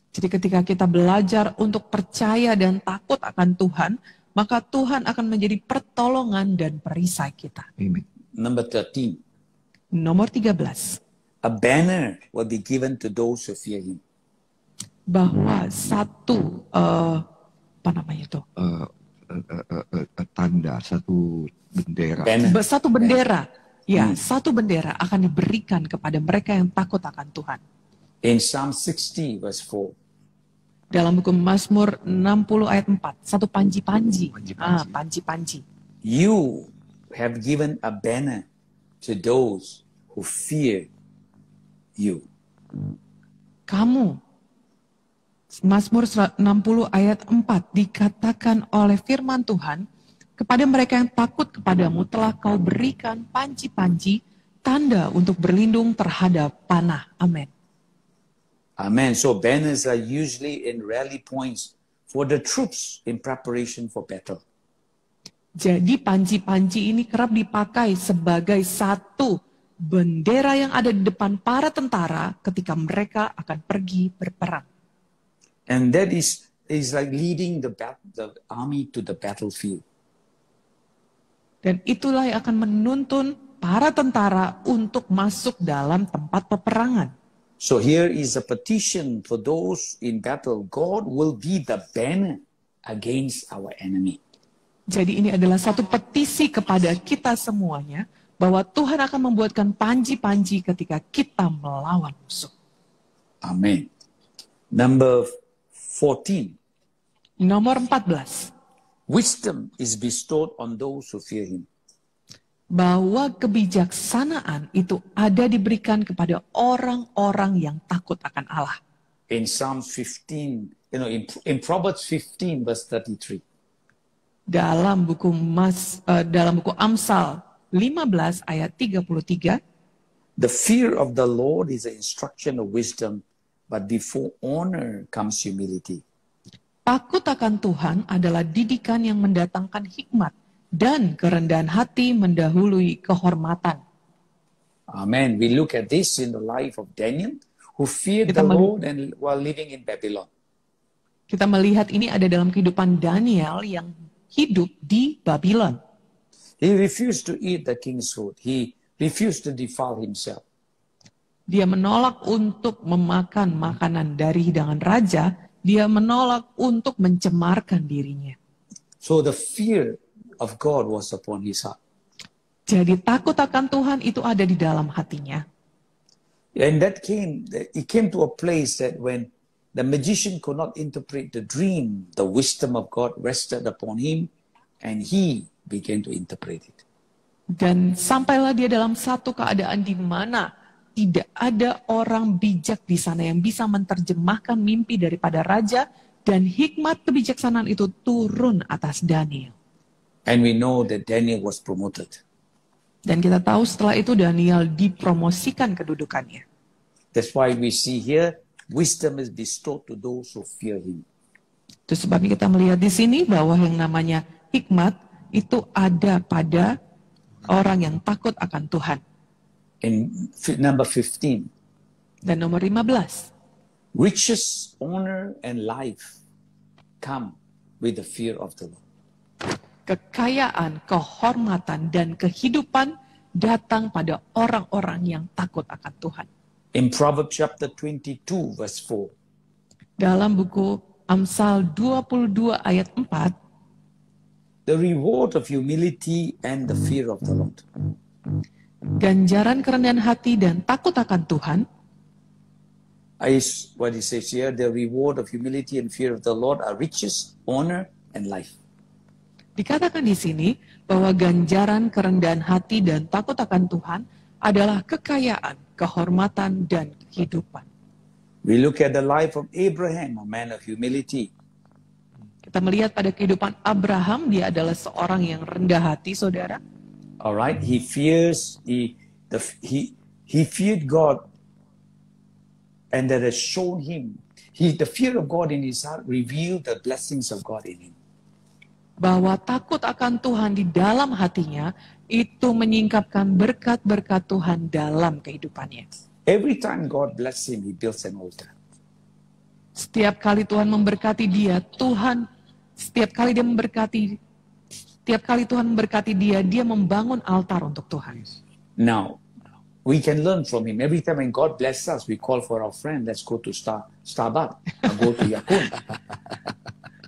Jadi ketika kita belajar untuk percaya dan takut akan Tuhan, maka Tuhan akan menjadi pertolongan dan perisai kita. Amen. Number 13. Nomor 13. A banner will be given to those who fear him. Bahwa satu apa namanya itu? Tanda, satu bendera. Banner. Satu bendera. Ya, satu bendera akan diberikan kepada mereka yang takut akan Tuhan. In Psalm 60 verse 4. Dalam buku Mazmur 60 ayat 4, satu panji-panji. Panji-panji. Panji-panji. You have given a banner to those who fear you. Kamu, Mazmur 60 ayat 4 dikatakan oleh firman Tuhan, kepada mereka yang takut kepadamu telah kau berikan panji-panji, tanda untuk berlindung terhadap panah. Amin. Amen. So banners are usually in rally points for the troops in preparation for battle. Jadi panji-panji ini kerap dipakai sebagai satu bendera yang ada di depan para tentara ketika mereka akan pergi berperang. And that is like leading the army to the battlefield. Dan itulah yang akan menuntun para tentara untuk masuk dalam tempat peperangan. So here is a petition for those in battle. God will be the banner against our enemy. Jadi ini adalah satu petisi kepada kita semuanya, bahwa Tuhan akan membuatkan panji-panji ketika kita melawan musuh. Amen. Number 14. Nomor 14. Wisdom is bestowed on those who fear him. Bahwa kebijaksanaan itu ada diberikan kepada orang-orang yang takut akan Allah. In Psalm 15, in Proverbs 15 verse 33. Dalam buku Amsal 15 ayat 33. The fear of the Lord is the instruction of wisdom, but before honor comes humility. Takut akan Tuhan adalah didikan yang mendatangkan hikmat, dan kerendahan hati mendahului kehormatan. Amen. We look at this in the life of Daniel, who feared the Lord and while living in Babylon. Kita melihat ini ada dalam kehidupan Daniel yang hidup di Babylon. He refused to eat the king's food. He refused to defile himself. Dia menolak untuk memakan makanan dari hidangan raja. Dia menolak untuk mencemarkan dirinya. So the fear of God was upon his heart. Jadi takut akan Tuhan itu ada di dalam hatinya. And it came to a place that when the magician could not interpret the dream, the wisdom of God rested upon him, and he began to interpret it. Dan sampailah dia dalam satu keadaan di mana tidak ada orang bijak di sana yang bisa menerjemahkan mimpi daripada raja, dan hikmat kebijaksanaan itu turun atas Daniel. And we know that Daniel was promoted. Dan kita tahu setelah itu Daniel dipromosikan kedudukannya. That's why we see here, wisdom is bestowed to those who fear him. Itu sebabnya kita melihat di sini bahwa yang namanya hikmat itu ada pada orang yang takut akan Tuhan. In number 15. Dan nomor 15. Riches, honor, and life come with the fear of the Lord. Kekayaan, kehormatan, dan kehidupan datang pada orang-orang yang takut akan Tuhan. In Proverbs chapter 22 verse 4. Dalam buku Amsal 22 ayat 4. The reward of humility and the fear of the Lord. Ganjaran kerendahan hati dan takut akan Tuhan. Is what he says here, the reward of humility and fear of the Lord are riches, honor, and life. Dikatakan di sini bahwa ganjaran kerendahan hati dan takut akan Tuhan adalah kekayaan, kehormatan, dan kehidupan. We look at the life of Abraham, a man of humility. Kita melihat pada kehidupan Abraham, dia adalah seorang yang rendah hati, saudara. All right, he feared God, and that has shown him the fear of God in his heart revealed the blessings of God in him. Bahwa takut akan Tuhan di dalam hatinya itu menyingkapkan berkat-berkat Tuhan dalam kehidupannya. Every time God bless him, he builds an altar. Setiap kali Tuhan memberkati dia, setiap kali dia memberkati Setiap kali Tuhan memberkati dia, dia membangun altar untuk Tuhan. Now, we can learn from him. Every time when God bless us, we call for our friend, let's go to Starbucks, or go to Yakun.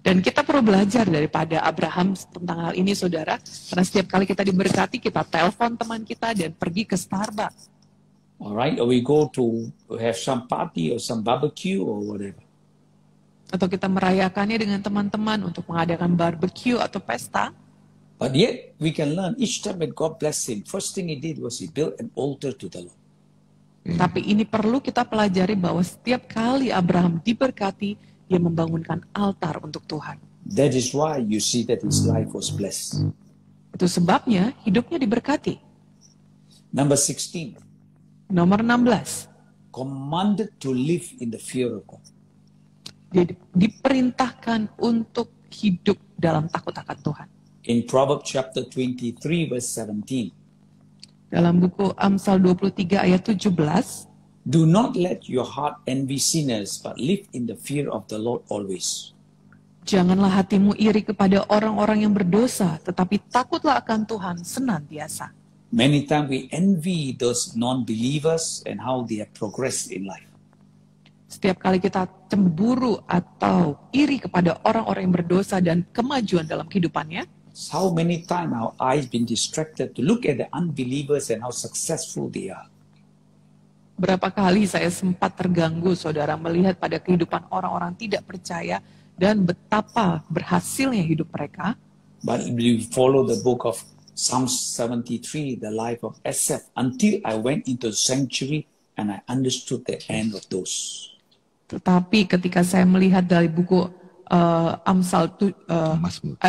Dan kita perlu belajar daripada Abraham tentang hal ini, saudara. Karena setiap kali kita diberkati, kita telepon teman kita dan pergi ke Starbucks. Alright, or we go to have some party or some barbecue or whatever. Atau kita merayakannya dengan teman-teman untuk mengadakan barbecue atau pesta. But yet, we can learn each time when God blessed him, first thing he did was he built an altar to the Lord. Tapi ini perlu kita pelajari bahwa setiap kali Abraham diberkati, dia membangunkan altar untuk Tuhan. That is why you see that his life was blessed. Itu sebabnya hidupnya diberkati. Number 16, Nomor 16, commanded to live in the fear of God. dia diperintahkan untuk hidup dalam takut akan Tuhan. In Proverbs chapter 23 verse 17, Dalam buku Amsal 23 ayat 17, do not let your heart envy sinners, but live in the fear of the Lord always. janganlah hatimu iri kepada orang-orang yang berdosa, tetapi takutlah akan Tuhan senantiasa. Many times we envy those non-believers and how they have progressed in life. Setiap kali kita cemburu atau iri kepada orang-orang yang berdosa dan kemajuan dalam kehidupannya, How many times our eyes been distracted to look at the unbelievers and how successful they are. berapa kali saya sempat terganggu, saudara, melihat pada kehidupan orang-orang tidak percaya dan betapa berhasilnya hidup mereka. But we follow the book of Psalm 73, the life of Asaph, until I went into the sanctuary and I understood the end of those. Tetapi ketika saya melihat dari buku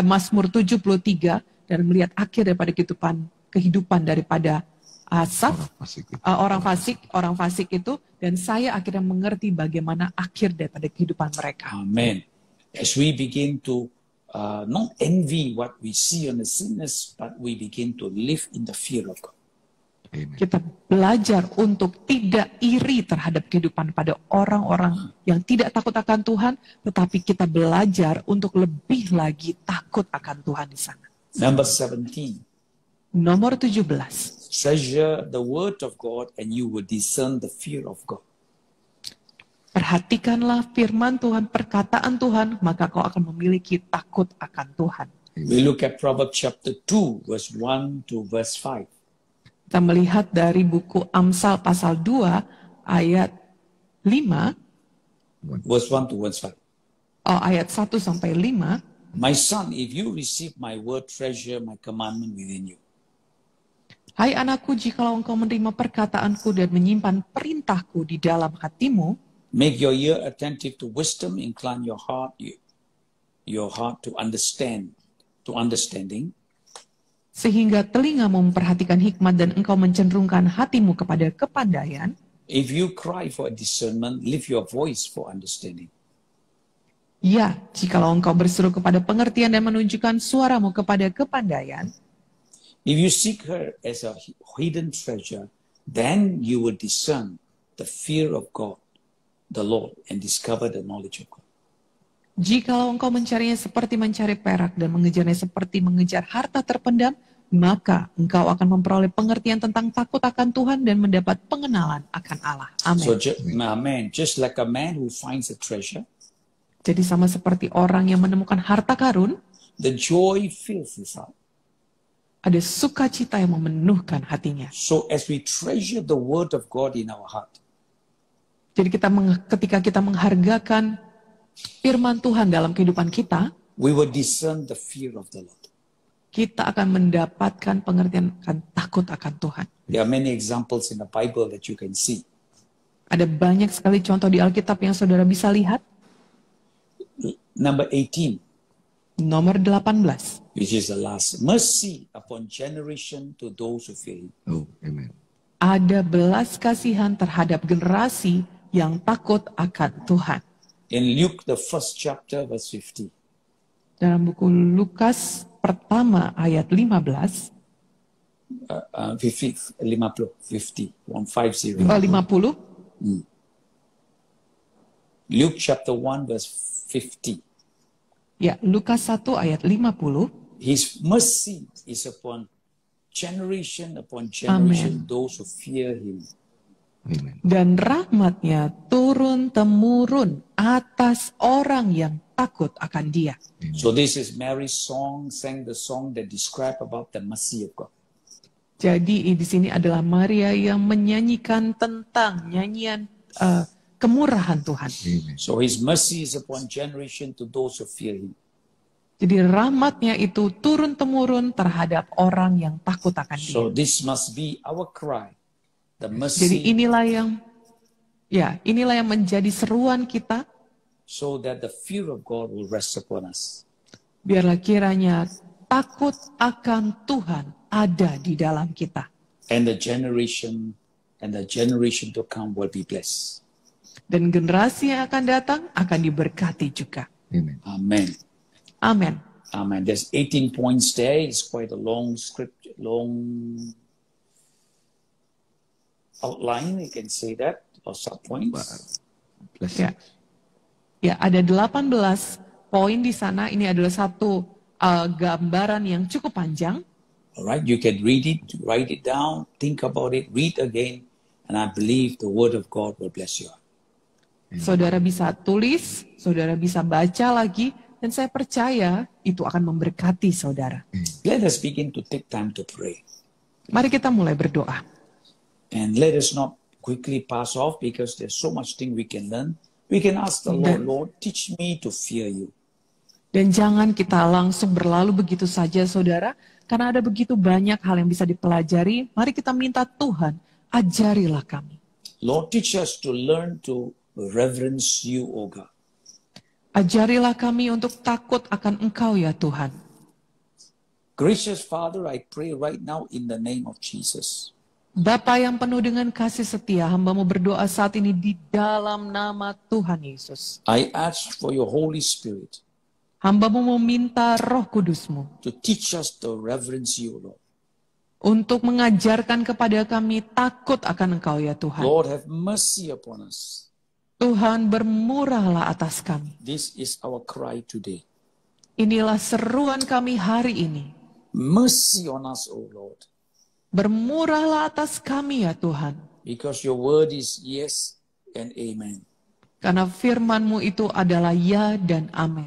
Mazmur 73 dan melihat akhir daripada kehidupan daripada Asaf, orang fasik itu, dan saya akhirnya mengerti bagaimana akhir daripada kehidupan mereka. Amen. As we begin to not envy what we see on the sinners, but we begin to live in the fear of God. Amen. Kita belajar untuk tidak iri terhadap kehidupan pada orang-orang yang tidak takut akan Tuhan, tetapi kita belajar untuk lebih lagi takut akan Tuhan di sana. Number 17. Nomor 17. Treasure the word of God and you will discern the fear of God. Perhatikanlah firman Tuhan, perkataan Tuhan, maka kau akan memiliki takut akan Tuhan. We look at Proverbs chapter 2, verse 1 to verse 5. Kita melihat dari buku Amsal pasal 2 ayat 5, Verse 1 to verse 5. ayat 1 sampai 5. My son, if you receive my word, treasure my commandment within you. Hai anakku, jikalau engkau menerima perkataanku dan menyimpan perintahku di dalam hatimu, Make your ear attentive to wisdom, incline your heart to understanding. sehingga telingamu memperhatikan hikmat dan engkau mencenderungkan hatimu kepada kepandaian. If you cry for discernment, lift your voice for understanding. Ya, jikalau engkau berseru kepada pengertian dan menunjukkan suaramu kepada kepandaian, If you seek her as a hidden treasure, then you will discern the fear of God, the Lord, and discover the knowledge of God. jikalau engkau mencarinya seperti mencari perak dan mengejarnya seperti mengejar harta terpendam, maka engkau akan memperoleh pengertian tentang takut akan Tuhan dan mendapat pengenalan akan Allah. Amin. So, amen. Just like a man who finds a treasure, Jadi sama seperti orang yang menemukan harta karun, the joy fills his heart. ada sukacita yang memenuhkan hatinya. So as we treasure the word of God in our heart, Jadi ketika kita menghargakan firman Tuhan dalam kehidupan kita, we will discern the fear of the Lord. kita akan mendapatkan pengertian akan takut akan Tuhan. There are many examples in the Bible that you can see. Ada banyak sekali contoh di Alkitab yang saudara bisa lihat. Number 18, Nomor 18. which is the last. Mercy upon generation to those who fear him. Oh, amen. Ada belas kasihan terhadap generasi yang takut akan Tuhan. In Luke, the first chapter, verse 50. Dalam buku Lukas pertama ayat 15, 50, 150. oh 50, Luke chapter 1, verse 50. ya Lukas 1 ayat 50, His mercy is upon generation those who fear Him. Amen. Dan rahmat-Nya turun-temurun atas orang yang takut akan Dia. So this is Mary's song, sang the song that describe about the mercy of God. Jadi di sini adalah Maria yang menyanyikan tentang nyanyian kemurahan Tuhan. Amen. So His mercy is upon generation to those who fear Him. Jadi rahmat-Nya itu turun-temurun terhadap orang yang takut akan Dia. So this must be our cry. The Jadi mercy, inilah yang menjadi seruan kita, so that the fear of God will rest upon us. biarlah kiranya takut akan Tuhan ada di dalam kita. And the generation to come will be blessed. Dan generasi yang akan datang akan diberkati juga. Amen. Amen. Amin. Amen. There's 18 points there. It's quite a long script, long outline, you can say that, or subpoints. Blessing. Ya, ada 18 poin di sana. Ini adalah satu gambaran yang cukup panjang. All right, you can read it, write it down, think about it, read again, and I believe the Word of God will bless you. Saudara bisa tulis, saudara bisa baca lagi, dan saya percaya itu akan memberkati saudara. Let us begin to take time to pray. Mari kita mulai berdoa. And let us not quickly pass off because there's so much thing we can learn. We can ask the Lord, Lord, teach me to fear you. Dan jangan kita langsung berlalu begitu saja saudara, karena ada begitu banyak hal yang bisa dipelajari. Mari kita minta Tuhan, ajarilah kami. Lord, teach us to learn to reverence you, O God. Ajarilah kami untuk takut akan Engkau ya Tuhan. Gracious Father, I pray right now in the name of Jesus. Bapa yang penuh dengan kasih setia, hamba-Mu berdoa saat ini di dalam nama Tuhan Yesus. I ask for your Holy Spirit Hamba-Mu meminta Roh Kudus-Mu to teach us to reverence you, Lord. untuk mengajarkan kepada kami takut akan Engkau ya Tuhan. Lord, have mercy upon us. Tuhan bermurahlah atas kami. This is our cry today. Inilah seruan kami hari ini. Mercy on us, O Lord. Bermurahlah atas kami ya Tuhan. Because your word is yes and amen. Karena firman-Mu itu adalah ya dan amin.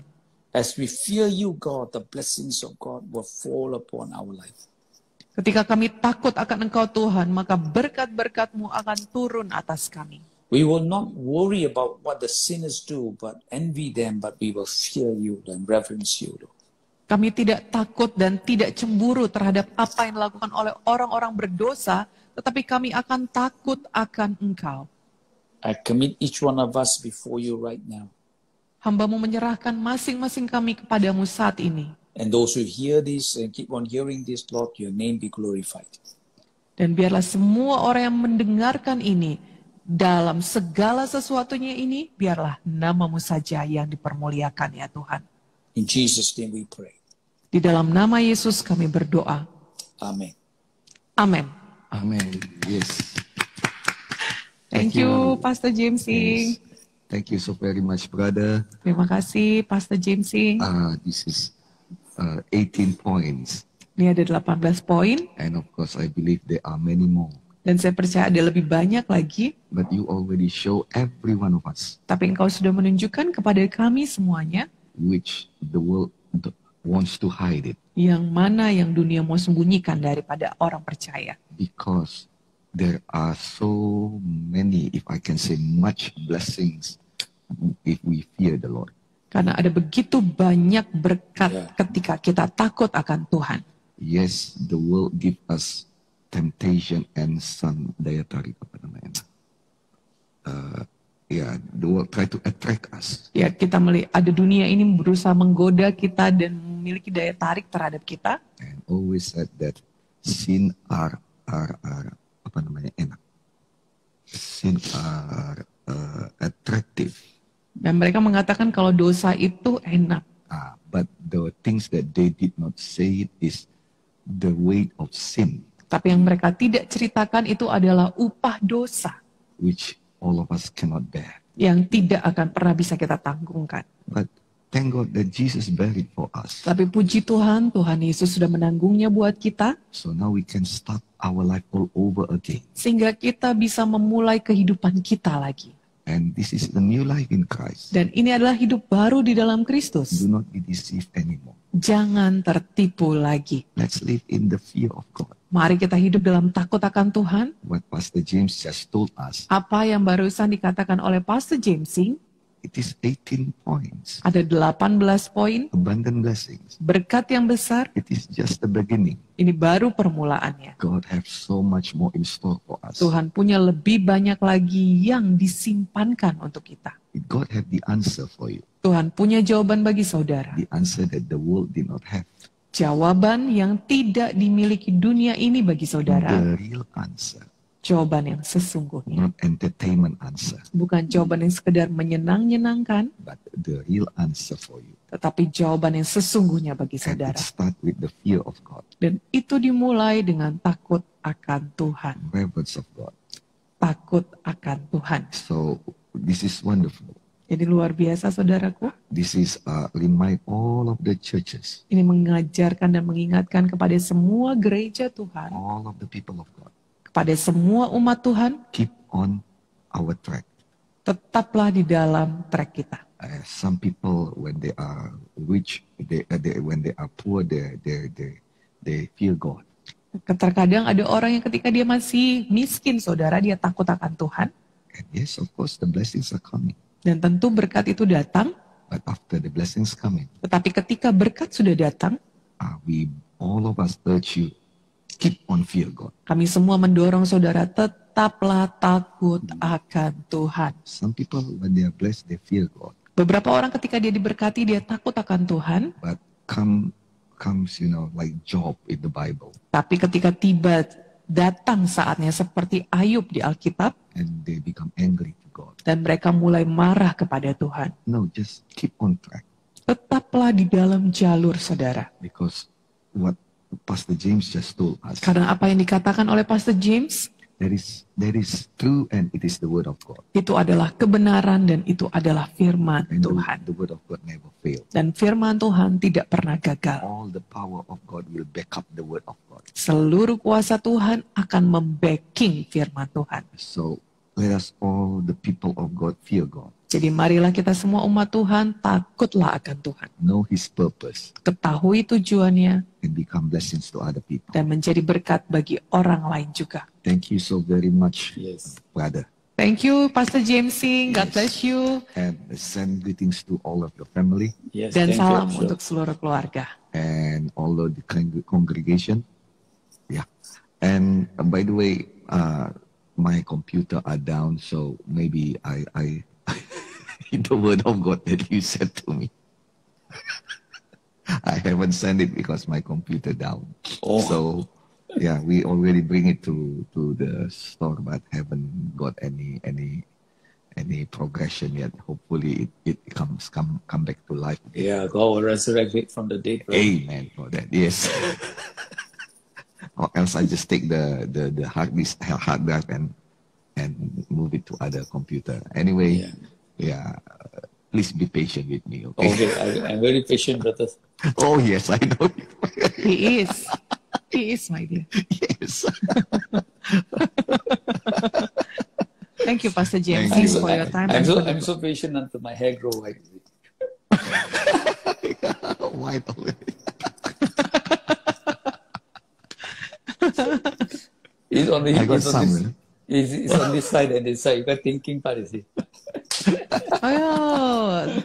As we fear you, God, the blessings of God will fall upon our life. Ketika kami takut akan Engkau Tuhan, maka berkat-berkat-Mu akan turun atas kami. We will not worry about what the sinners do, but envy them, but we will fear you and reverence you, Lord. Kami tidak takut dan tidak cemburu terhadap apa yang dilakukan oleh orang-orang berdosa, tetapi kami akan takut akan Engkau. I commit each one of us before you right now. Hamba-Mu menyerahkan masing-masing kami kepadamu saat ini. And those who hear this and keep on hearing this, Lord, your name be glorified. Dan biarlah semua orang yang mendengarkan ini, dalam segala sesuatunya ini, biarlah nama-Mu saja yang dipermuliakan ya Tuhan. In Jesus' name we pray. Di dalam nama Yesus kami berdoa. Amen. Amin. Amen. Yes. Thank you, Pastor James. Yes. Thank you so very much, brother. Terima kasih, Pastor James. This is 18 points. Ini ada 18 poin, And of course, I believe there are many more. dan saya percaya ada lebih banyak lagi. But you already show every one of us Tapi Engkau sudah menunjukkan kepada kami semuanya, which the world wants to hide it. yang mana yang dunia mau sembunyikan daripada orang percaya. Because there are so many, if I can say, much blessings if we fear the Lord. Karena ada begitu banyak berkat Ya. ketika kita takut akan Tuhan. Yes, the world give us temptation and some daya tarik apa namanya? The world try to attract us. Ya, kita melihat ada dunia ini berusaha menggoda kita dan memiliki daya tarik terhadap kita. And always said that sin are apa namanya enak. Sin are attractive. Dan mereka mengatakan kalau dosa itu enak. But the things that they did not say it is the weight of sin, Tapi yang mereka tidak ceritakan itu adalah upah dosa which all of us cannot bear. yang tidak akan pernah bisa kita tanggungkan. But thank God that Jesus buried for us. Tapi puji Tuhan, Tuhan Yesus sudah menanggungnya buat kita, So now we can start our life all over again. sehingga kita bisa memulai kehidupan kita lagi. And this is the new life in Christ. Dan ini adalah hidup baru di dalam Kristus. Do not be deceived anymore. Jangan tertipu lagi. Let's live in the fear of God. Mari kita hidup dalam takut akan Tuhan. What Pastor James just told us, Apa yang barusan dikatakan oleh Pastor Jamesing, it is 18 points. ada 18 poin, Abundant blessings. berkat yang besar, It is just the beginning. ini baru permulaannya. God has so much more in store for us. Tuhan punya lebih banyak lagi yang disimpankan untuk kita. God have the answer for you. Tuhan punya jawaban bagi saudara. The answer that the world did not have. Jawaban yang tidak dimiliki dunia ini bagi saudara. The real answer. Jawaban yang sesungguhnya. Not entertainment answer. Bukan jawaban yang sekedar menyenang-nyenangkan, But the real answer for you. tetapi jawaban yang sesungguhnya bagi And saudara. it start with the fear of God. Dan itu dimulai dengan takut akan Tuhan. Reverence of God. Takut akan Tuhan. So this is wonderful. Jadi luar biasa saudaraku. This is remind all of the churches, Ini mengajarkan dan mengingatkan kepada semua gereja Tuhan, all of the people of God, kepada semua umat Tuhan, keep on our track. tetaplah di dalam track kita. Some people, when they are rich, when they are poor, they fear God. Terkadang ada orang yang ketika dia masih miskin, saudara, dia takut akan Tuhan. And yes, of course, the blessings are coming. Dan tentu berkat itu datang, But after the blessings coming, tetapi ketika berkat sudah datang, we all of us urge you, keep on fear God. kami semua mendorong saudara tetaplah takut akan Tuhan. Some people, when they are blessed, they fear God. Beberapa orang ketika dia diberkati, dia takut akan Tuhan. But comes, like Job in the Bible, Tapi ketika tiba datang saatnya seperti Ayub di Alkitab, and they become angry to God. dan mereka mulai marah kepada Tuhan. No, just keep on track. Tetaplah di dalam jalur saudara. Because what Pastor James just told us, Karena apa yang dikatakan oleh Pastor James, there is true and it is the word of God. itu adalah kebenaran dan itu adalah firman And Tuhan. the word of God never fails. Dan firman Tuhan tidak pernah gagal. All the power of God will back up the word of God. Seluruh kuasa Tuhan akan membacking firman Tuhan. So let us all, the people of God, fear God. Jadi marilah kita semua umat Tuhan takutlah akan Tuhan. Know His purpose Ketahui tujuannya and become blessings to other people. dan menjadi berkat bagi orang lain juga. Thank you so very much, Yes. brother. Thank you Pastor James Singh. God Yes. bless you. And send greetings to all of your family Yes. Dan thank salam you. untuk seluruh keluarga. and all of the congregation. Yeah. And by the way, my computer are down, so maybe I the word of God that you said to me. I haven't sent it because my computer down. Oh. So yeah, we already bring it to the store, but haven't got any progression yet. Hopefully it come back to life. Yeah, God will resurrect it from the dead. Right? Amen for that. Yes. Or else I just take the hard drive and move it to other computer. Anyway, yeah. Please be patient with me, okay? Okay, I'm very patient, brother. Oh yes, I know. He is. He is, my dear. Yes. Thank you, Pastor James, Thank you. for your time. I'm so patient until my hair grow white. White already. It's on the I got some. it's on this side and this side. You got thinking part, you see. Oh,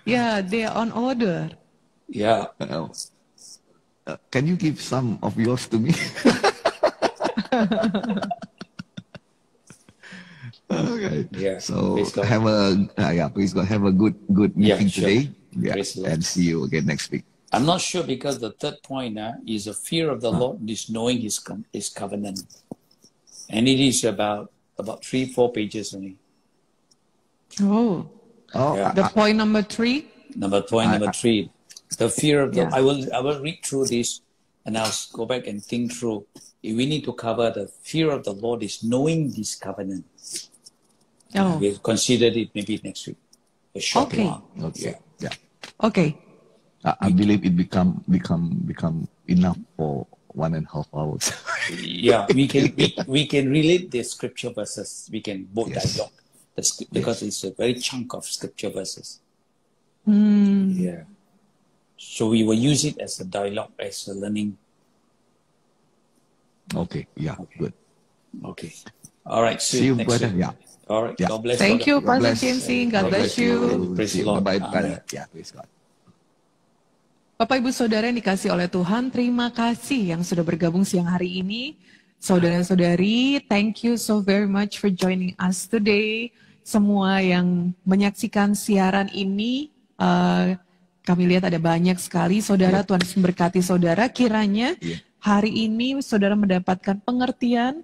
yeah, they are on order. Yeah. Can you give some of yours to me? Okay. Yeah. So Praise God. please God, have a good Yeah, meeting sure. today. Yeah, Praise the Lord. and see you again next week. I'm not sure because the third point is a fear of the Lord is knowing His covenant, and it is about 3-4 pages only. Oh, Oh, Yeah. the point number 3. Number 3, the fear of the. Yeah. I will read through this, and I'll go back and think through. We need to cover the fear of the Lord is knowing this covenant. Oh, We'll consider it maybe next week. A short Okay. one. okay. Yeah. Okay. I believe it become enough for 1.5 hours. Yeah, we can relate the scripture verses. We can both dialogue because it's a very chunk of scripture verses. Yeah. So we will use it as a dialogue, as a learning. Okay. Yeah. Okay. Good. Okay. All right. See you, brother. Week. Yeah. All right. Yeah. God bless. Thank you, God Pastor bless. James. God bless you. Praise the Lord. Bye, Amen. brother. Yeah. Praise God. Bapak Ibu Saudara yang dikasih oleh Tuhan, terima kasih yang sudah bergabung siang hari ini. Saudara-saudari, thank you so very much for joining us today. Semua yang menyaksikan siaran ini, kami lihat ada banyak sekali saudara. Tuhan Yesus memberkati saudara. Kiranya hari ini saudara mendapatkan pengertian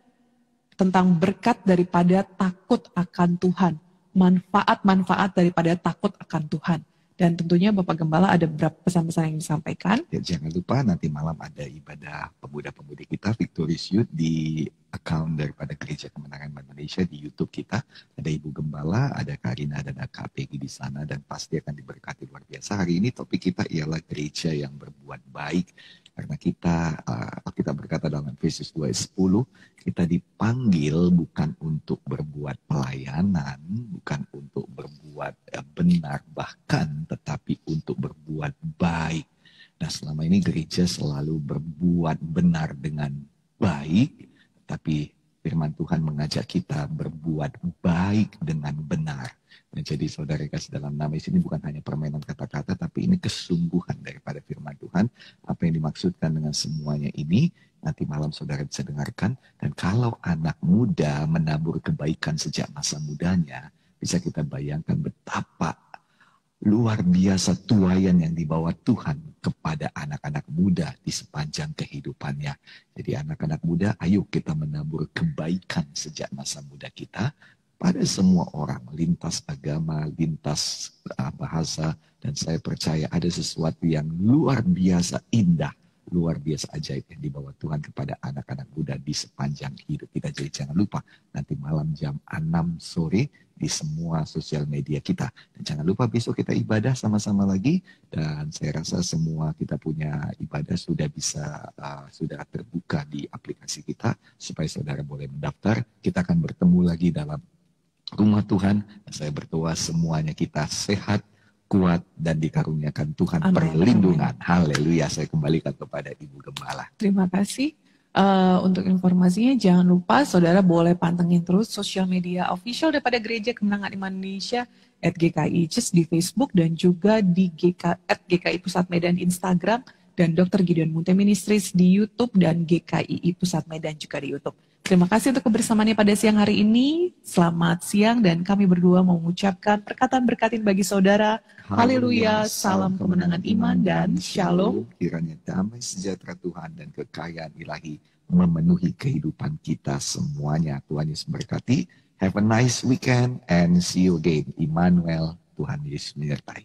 tentang berkat daripada takut akan Tuhan. Manfaat-manfaat daripada takut akan Tuhan. Dan tentunya Bapak Gembala ada beberapa pesan-pesan yang disampaikan. Ya, jangan lupa nanti malam ada ibadah pemuda-pemudi kita Victorious Youth di account daripada Gereja Kemenangan Indonesia di YouTube kita. Ada Ibu Gembala, ada Karina dan Kak Peggy di sana dan pasti akan diberkati luar biasa. Hari ini topik kita ialah gereja yang berbuat baik. Karena kita berkata dalam Efesus 2:10, kita dipanggil bukan untuk berbuat pelayanan, bukan untuk berbuat benar bahkan, tetapi untuk berbuat baik. Nah, selama ini gereja selalu berbuat benar dengan baik, tapi firman Tuhan mengajak kita berbuat baik dengan benar. Nah, jadi saudara kasih dalam nama Yesus ini bukan hanya permainan kata-kata, tapi ini kesungguhan daripada firman Tuhan. Apa yang dimaksudkan dengan semuanya ini, nanti malam saudara bisa dengarkan. Dan kalau anak muda menabur kebaikan sejak masa mudanya, bisa kita bayangkan betapa luar biasa tuaian yang dibawa Tuhan kepada anak-anak muda di sepanjang kehidupannya. Jadi anak-anak muda, ayo kita menabur kebaikan sejak masa muda kita pada semua orang, lintas agama, lintas bahasa, dan saya percaya ada sesuatu yang luar biasa indah, luar biasa ajaib yang dibawa Tuhan kepada anak-anak muda di sepanjang hidup kita. Jadi jangan lupa nanti malam jam 6 sore di semua sosial media kita. Dan jangan lupa besok kita ibadah sama-sama lagi, dan saya rasa semua kita punya ibadah sudah sudah terbuka di aplikasi kita supaya saudara boleh mendaftar. Kita akan bertemu lagi dalam rumah Tuhan. Saya berdoa semuanya kita sehat, kuat, dan dikaruniakan Tuhan perlindungan. Haleluya. Saya kembalikan kepada Ibu Gembala. Terima kasih. Untuk informasinya jangan lupa saudara boleh pantengin terus sosial media official daripada Gereja Kemenangan Iman Indonesia @GKI Church di Facebook dan juga di GKI Pusat Medan Instagram, dan Dr. Gideon Munte Ministries di YouTube dan GKI Pusat Medan juga di YouTube. Terima kasih untuk kebersamaannya pada siang hari ini. Selamat siang, dan kami berdua mau mengucapkan perkataan berkatin bagi saudara. Haleluya, salam kemenangan iman dan shalom. Kiranya damai sejahtera Tuhan dan kekayaan ilahi memenuhi kehidupan kita semuanya. Tuhan Yesus berkati. Have a nice weekend and see you again. Immanuel, Tuhan Yesus menyertai.